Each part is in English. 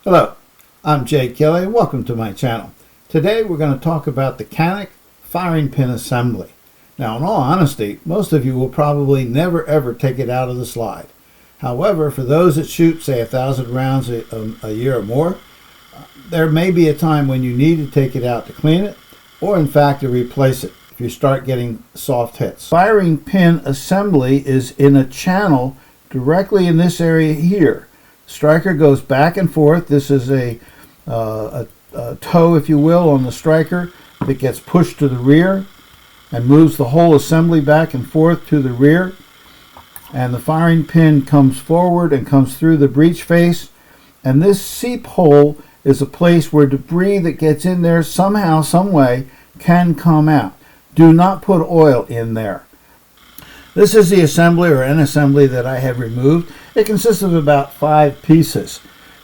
Hello, I'm Jay Kelly and welcome to my channel. Today we're going to talk about the Canik firing pin assembly. Now, in all honesty, most of you will probably never ever take it out of the slide. However, for those that shoot say 1,000 rounds a year or more, there may be a time when you need to take it out to clean it or in fact to replace it if you start getting soft hits. Firing pin assembly is in a channel directly in this area here. Striker goes back and forth. This is a toe, if you will, on the striker that gets pushed to the rear and moves the whole assembly back and forth to the rear. And the firing pin comes forward and comes through the breech face. And this seep hole is a place where debris that gets in there somehow, some way, can come out. Do not put oil in there. This is the assembly or an assembly that I have removed. It consists of about 5 pieces.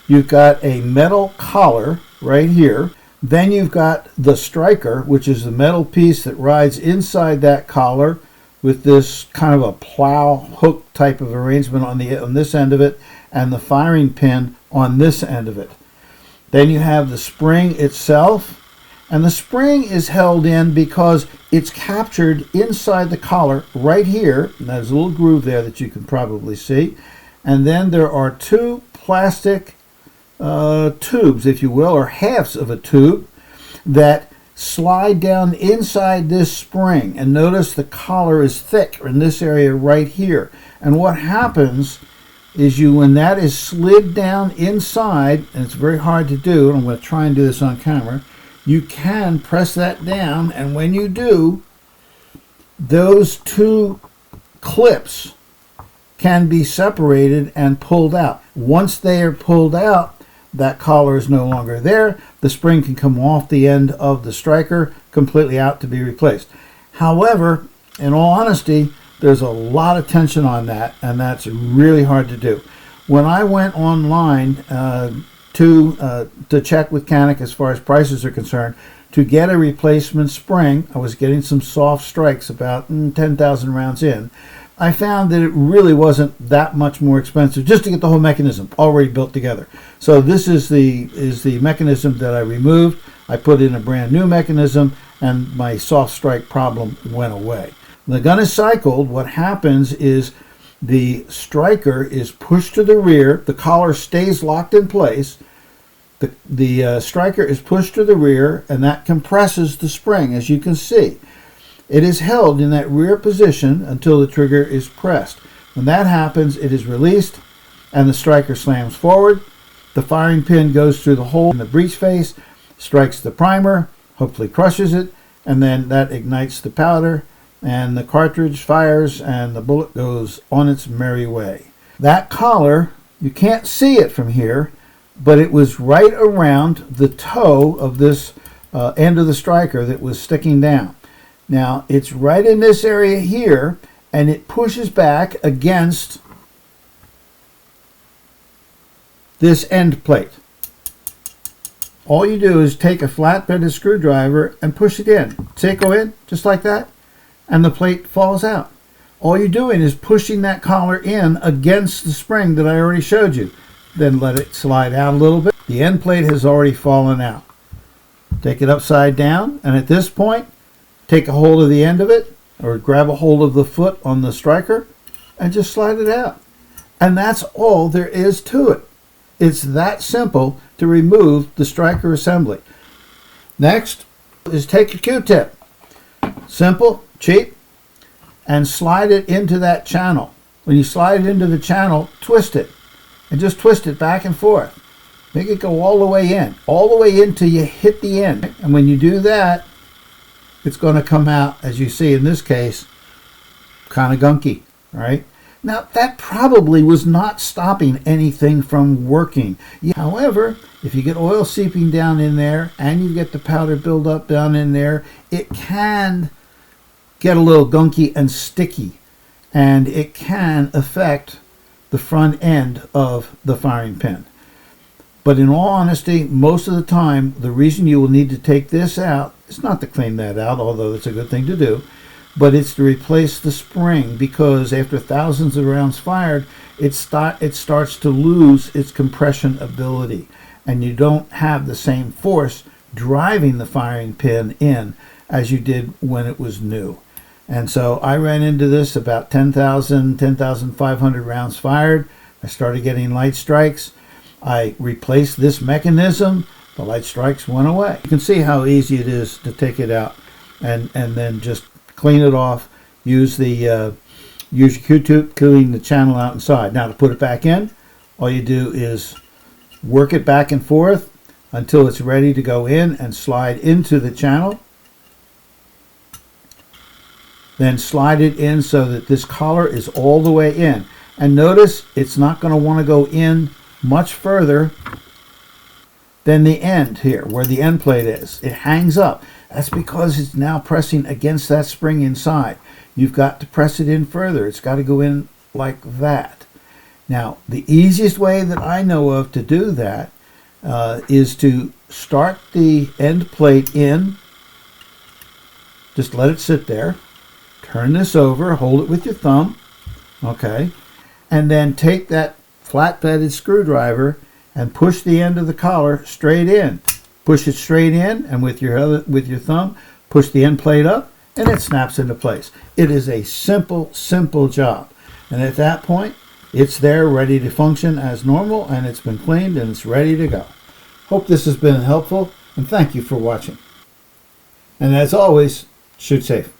You've got a metal collar right here. Then you've got the striker, which is the metal piece that rides inside that collar with this kind of a plow hook type of arrangement on this end of it, and the firing pin on this end of it. Then you have the spring itself. And the spring is held in because it's captured inside the collar right here. And there's a little groove there that you can probably see. And then there are 2 plastic tubes, if you will, or halves of a tube that slide down inside this spring. And notice the collar is thick in this area right here. And what happens is when that is slid down inside, and it's very hard to do, and I'm going to try and do this on camera, you can press that down, and when you do, those 2 clips can be separated and pulled out. Once they are pulled out, that collar is no longer there. The spring can come off the end of the striker, completely out to be replaced. However, in all honesty, there's a lot of tension on that, and that's really hard to do. When I went online to check with Canik as far as prices are concerned, to get a replacement spring, I was getting some soft strikes about 10,000 rounds in. I found that it really wasn't that much more expensive just to get the whole mechanism already built together. So this is the mechanism that I removed. I put in a brand new mechanism, and my soft strike problem went away. When the gun is cycled, what happens is the striker is pushed to the rear, the collar stays locked in place, the striker is pushed to the rear, and that compresses the spring, as you can see. It is held in that rear position until the trigger is pressed. When that happens, it is released, and the striker slams forward. The firing pin goes through the hole in the breech face, strikes the primer, hopefully crushes it, and then that ignites the powder, and the cartridge fires, and the bullet goes on its merry way. That collar, you can't see it from here, but it was right around the toe of this end of the striker that was sticking down. Now, it's right in this area here, and it pushes back against this end plate. All you do is take a flat-bedded screwdriver and push it in. See it go in, just like that, and the plate falls out. All you're doing is pushing that collar in against the spring that I already showed you. Then let it slide out a little bit. The end plate has already fallen out. Take it upside down, and at this point, take a hold of the end of it, or grab a hold of the foot on the striker, and just slide it out. And that's all there is to it. It's that simple to remove the striker assembly. Next is take a Q-tip. Simple, cheap, and slide it into that channel. When you slide it into the channel, twist it. And just twist it back and forth. Make it go all the way in till you hit the end. And when you do that, it's going to come out, as you see in this case, kind of gunky, right? Now, that probably was not stopping anything from working. However, if you get oil seeping down in there and you get the powder buildup down in there, it can get a little gunky and sticky, and it can affect the front end of the firing pin. But in all honesty, most of the time, the reason you will need to take this out is not to clean that out, although it's a good thing to do, but it's to replace the spring, because after thousands of rounds fired, it starts to lose its compression ability. and you don't have the same force driving the firing pin in as you did when it was new. And so I ran into this about 10,500 rounds fired. I started getting light strikes. I replaced this mechanism. The light strikes went away. You can see how easy it is to take it out and then just clean it off. Use your Q-tip, clean the channel out inside. Now to put it back in, all you do is work it back and forth until it's ready to go in and slide into the channel. Then slide it in so that this collar is all the way in. And notice it's not going to want to go in much further than the end here, where the end plate is. It hangs up. That's because it's now pressing against that spring inside. You've got to press it in further. It's got to go in like that. Now, the easiest way that I know of to do that is to start the end plate in. Just let it sit there. Turn this over, hold it with your thumb, okay, and then take that flat-bedded screwdriver and push the end of the collar straight in. Push it straight in, and with your thumb, push the end plate up, and it snaps into place. It is a simple, simple job. And at that point, it's there ready to function as normal, and it's been cleaned, and it's ready to go. Hope this has been helpful, and thank you for watching. And as always, shoot safe.